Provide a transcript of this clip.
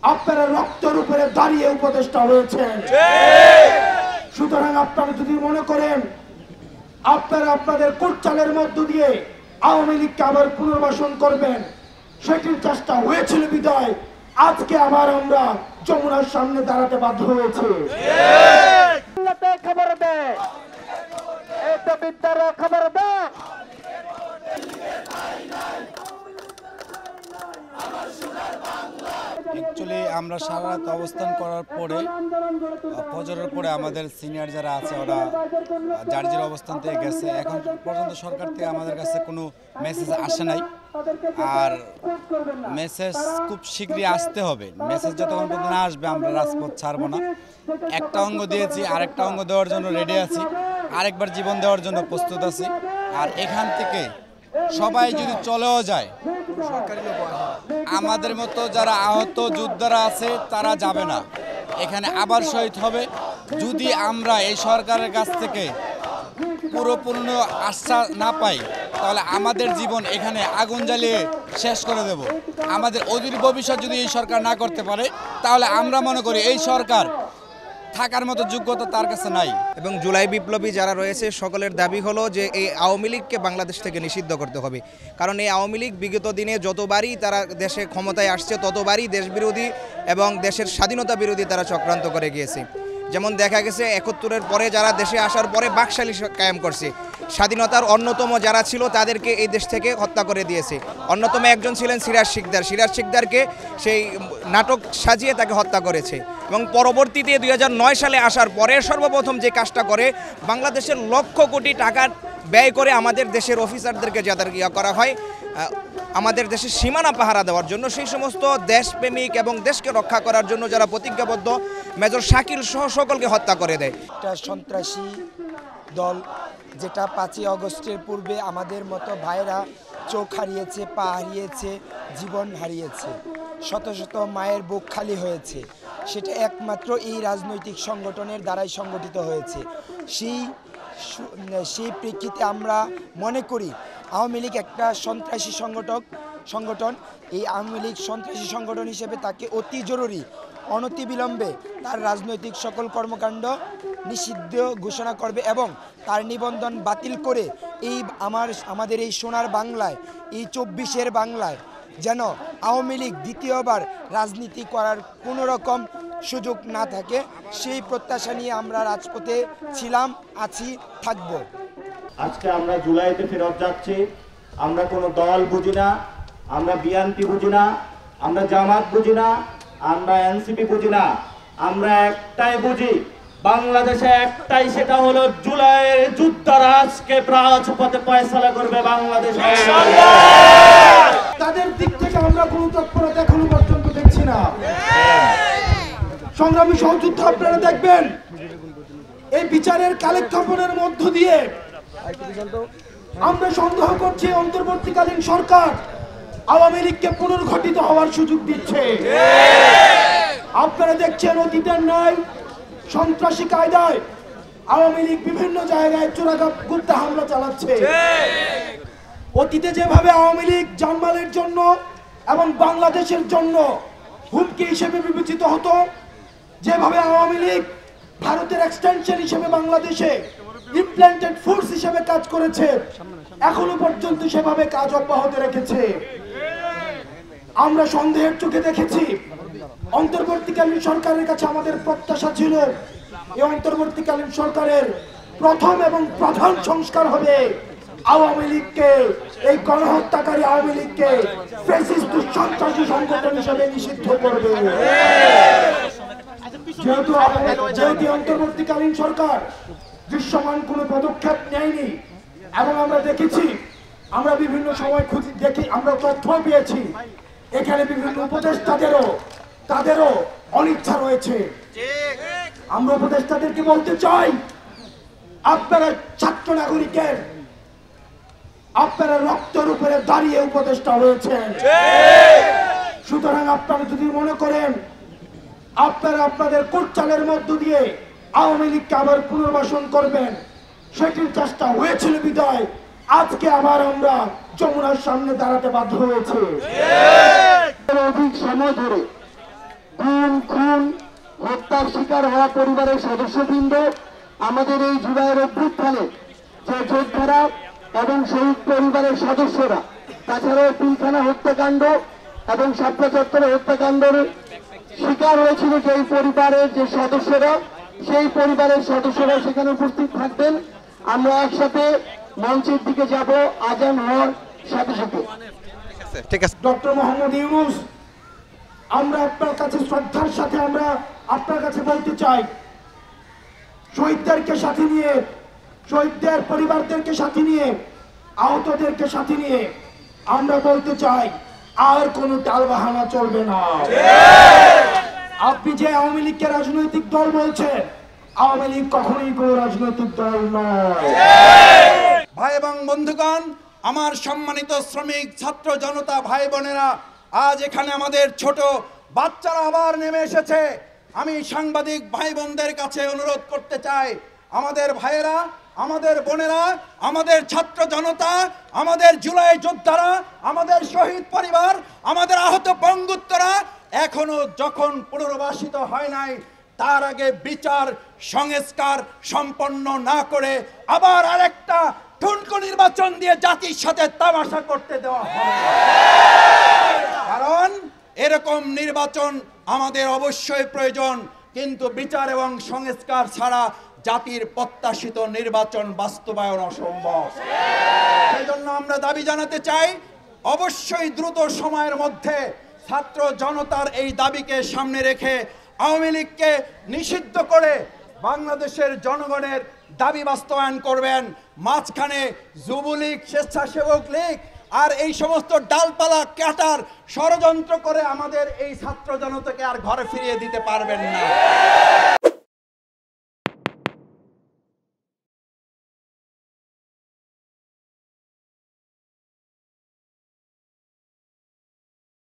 আপনারা রক্তের উপরে দাঁড়িয়ে উপদেষ্টা হয়েছেন। সুতরাং আপনারা যদি মনে করেন আপনারা আপনাদের কোটচালের মধ্য দিয়ে আওয়ামী লীগকে আবার পুনর্বাসন করবেন, সেটির চেষ্টা হয়েছিল বিদায় আজকে আবার আমরা যমুনার সামনে দাঁড়াতে বাধ্য হয়েছে। খবর দেয় খবর দেয়। অ্যাকচুয়ালি আমরা সারা রাত অবস্থান করার পরে ফজরের পরে আমাদের সিনিয়র যারা আছে ওরা যার যার অবস্থান থেকে গেছে। এখন পর্যন্ত সরকার থেকে আমাদের কাছে কোনো মেসেজ আসে নাই, আর মেসেজ খুব শীঘ্রই আসতে হবে। মেসেজ যতক্ষণ পর্যন্ত না আসবে আমরা রাজপথ ছাড়বো না। একটা অঙ্গ দিয়েছি, আরেকটা অঙ্গ দেওয়ার জন্য রেডি আছি, আরেকবার জীবন দেওয়ার জন্য প্রস্তুত আছি। আর এখান থেকে সবাই যদি চলেও যায়, আমাদের মতো যারা আহত যোদ্ধারা আছে তারা যাবে না, এখানে আবার শহীদ হবে। যদি আমরা এই সরকারের কাছ থেকে পুরোপূর্ণ আশ্বাস না পাই, তাহলে আমাদের জীবন এখানে আগুন জ্বালিয়ে শেষ করে দেব। আমাদের অদূর ভবিষ্যৎ যদি এই সরকার না করতে পারে, তাহলে আমরা মনে করি এই সরকার থাকার মতো যোগ্যতা তার কাছে নাই। এবং জুলাই বিপ্লবী যারা রয়েছে সকলের দাবি হলো যে এই আওয়ামী লীগকে বাংলাদেশ থেকে নিষিদ্ধ করতে হবে। কারণ এই আওয়ামী লীগ বিগত দিনে যতবারই তারা দেশে ক্ষমতায় আসছে ততবারই দেশবিরোধী এবং দেশের স্বাধীনতা বিরোধী তারা চক্রান্ত করে গিয়েছে। যেমন দেখা গেছে ৭১-এর পরে যারা দেশে আসার পরে বাকশালী কায়েম করছে, স্বাধীনতার অন্যতম যারা ছিল তাদেরকে এই দেশ থেকে হত্যা করে দিয়েছে। অন্যতম একজন ছিলেন সিরাজ শিকদারকে সেই নাটক সাজিয়ে তাকে হত্যা করেছে। এবং পরবর্তীতে ২০০৯ সালে আসার পরে সর্বপ্রথম যে কাজটা করে, বাংলাদেশের লক্ষ কোটি টাকা ব্যয় করে আমাদের দেশের অফিসারদেরকে যাদের করা হয় আমাদের দেশের সীমানা পাহারা দেওয়ার জন্য, সেই সমস্ত দেশপ্রেমিক এবং দেশকে রক্ষা করার জন্য যারা প্রতিজ্ঞাবদ্ধ, মেজর শাকিল সহ সকলকে হত্যা করে দেয়। একটা সন্ত্রাসী দল যেটা ৫ই আগস্টের পূর্বে আমাদের মতো ভাইরা চোখ হারিয়েছে, পা হারিয়েছে, জীবন হারিয়েছে, শত শত মায়ের বুক খালি হয়েছে, সেটা একমাত্র এই রাজনৈতিক সংগঠনের দ্বারাই সংগঠিত হয়েছে। সেই প্রেক্ষিতে আমরা মনে করি আওয়ামী লীগ একটা সন্ত্রাসী সংগঠন। এই আওয়ামী লীগ সন্ত্রাসী সংগঠন হিসেবে তাকে অতি জরুরি অনতিবিলম্বে তার রাজনৈতিক সকল কর্মকাণ্ড নিষিদ্ধ ঘোষণা করবে এবং তার নিবন্ধন বাতিল করে আমাদের এই সোনার বাংলায়, এই ২৪-এর বাংলায় যেন আওয়ামী লীগ দ্বিতীয়বার রাজনীতি করার কোনো রকম সুযোগ না থাকে, সেই প্রত্যাশা নিয়ে আমরা রাজপথে ছিলাম, আছি, থাকব। আজকে আমরা জুলাইতে ফেরত যাচ্ছি। আমরা কোনো দল বুঝি না, আমরা বিএনপি বুঝি না, আমরা জামাত বুঝি না, আমরা এনসিপি বুঝি না। আমরা একটাই বুঝি, বাংলাদেশে একটাই, সেটা হলো জুলাইয়ের যোদ্ধারা আজকে রাজপথে ফয়সালা করবে বাংলাদেশ। তাদের দিক থেকে আমরা কোনো তৎপরতা এখনো পর্যন্ত দেখছি না। সংগ্রামী সহযোদ্ধা, আপনারা দেখবেন এই বিচারের কালেক্ষেপণের মধ্য দিয়ে আমরা সন্দেহ করছি অন্তর্বর্তীকালীন সরকার আওয়ামী লীগকে পুনর্গঠিত হওয়ার সুযোগ দিচ্ছে। আপনারা দেখছেন অতীতের ন্যায় সন্ত্রাসী কায়দায় আওয়ামী লীগ বিভিন্ন জায়গায় চোরাগুপ্তা হামলা চালাচ্ছে। অতীতে যেভাবে আওয়ামী লীগ জানমালের জন্য এবং বাংলাদেশের জন্য হুমকি হিসেবে বিবেচিত হতো, যেভাবে আওয়ামী লীগ ভারতের এক্সটেনশন হিসেবে বাংলাদেশে ইমপ্ল্যান্টেড ফোর্স হিসেবে কাজ করেছে, এখনো পর্যন্ত সেভাবে কাজ অব্যাহত রেখেছে। আমরা সন্দেহের চোখে দেখেছি। অন্তর্বর্তীকালীন সরকারের কাছে আমাদের প্রত্যাশা ছিল এই অন্তর্বর্তীকালীন সরকারের প্রথম এবং প্রধান সংস্কার হবে আওয়ামী লীগকে, এই গণহত্যাকারী আওয়ামী লীগকে ফ্যাসিস্ট সন্ত্রাসী সংগঠন হিসেবে নিষিদ্ধ করবে। যেহেতু অন্তর্বর্তীকালীন সরকার দৃশ্যমান কোনো পদক্ষেপ নেয়নি এবং আমরা দেখেছি, আমরা বিভিন্ন সময় আমরা তথ্য পেয়েছি এখানে বিভিন্ন তাদেরও অনিচ্ছা রয়েছে। আমরা উপদেষ্টাদেরকে বলতে চাই, আপনারা ছাত্র নাগরিকের, আপনারা রক্তের উপরে দাঁড়িয়ে উপদেষ্টা হয়েছেন। সুতরাং আপনারা যদি মনে করেন আপনারা আপনাদের কোটচালের মধ্য দিয়ে আওয়ামী লীগকে আবার পুনর্বাসন করবেন, সেটির চেষ্টা হয়েছিল বিদায় আজকে আবার আমরা যমুনার সামনে দাঁড়াতে বাধ্য হয়েছে। অধিক সময় ধরে গুম খুন হত্যার শিকার হওয়া পরিবারের সদস্যবৃন্দ, আমাদের এই জুলাইয়ের অভ্যুত্থানে যে যোদ্ধারা এবং শহীদ পরিবারের সদস্যরা, তাছাড়াও পিলখানা হত্যাকাণ্ড এবং শাপলা চত্বরে হত্যাকাণ্ডের শিকার হয়েছিল যেই পরিবারের যে সদস্যরা, সেই পরিবারের সদস্যরা সেখানে উপস্থিত থাকবেন। আমরা একসাথে মঞ্চের দিকে যাব আজান হওয়ার সাথে সাথে। ঠিক আছে। ডক্টর মোহাম্মদ ইউনূস, আমরা আপনার কাছে শ্রদ্ধার সাথে আমরা আপনার কাছে বলতে চাই, শহীদদেরকে সাথে নিয়ে, শহীদদের পরিবারদেরকে সাথে নিয়ে, আহতদেরকে সাথে নিয়ে আমরা বলতে চাই আর কোনো টালবাহানা চলবে না। আপনি যে আওয়ামী লীগকে রাজনৈতিক দল বলছেন, আওয়ামী লীগ কখনোই কোনো রাজনৈতিক দল নয়। ভাই এবং বন্ধুগণ, আমার সম্মানিত শ্রমিক ছাত্র জনতা ভাই বোনেরা, আজ এখানে আমাদের ছোট বাচ্চারা আবার নেমে এসেছে। আমি সাংবাদিক ভাই বোনদের কাছে অনুরোধ করতে চাই, আমাদের ভাইয়েরা, আমাদের বোনেরা, আমাদের ছাত্র জনতা, আমাদের জুলাই যোদ্ধারা, আমাদের শহীদ পরিবার, আমাদের আহত বঙ্গুত্তরা এখনো যখন পুনর্বাসিত হয় নাই, তার আগে বিচার সংস্কার সম্পন্ন না করে আবার আরেকটা ঠুনকো নির্বাচন দিয়ে জাতির সাথে তামাশা করতে দেওয়া হবে। কারণ এরকম নির্বাচন আমাদের অবশ্যই প্রয়োজন, কিন্তু বিচার এবং সংস্কার ছাড়া জাতির প্রত্যাশিত নির্বাচন বাস্তবায়ন অসম্ভব। সেই জন্য আমরা দাবি জানাতে চাই, অবশ্যই দ্রুত সময়ের মধ্যে ছাত্র জনতার এই দাবিকে সামনে রেখে আওয়ামী লীগকে নিষিদ্ধ করে বাংলাদেশের জনগণের দাবি বাস্তবায়ন করবেন। মাঝখানে যুবলীগ, স্বেচ্ছাসেবক লীগ আর এই সমস্ত ডালপালা কাটার ষড়যন্ত্র করে আমাদের এই ছাত্র জনতাকে আর ঘরে ফিরিয়ে দিতে পারবেন না।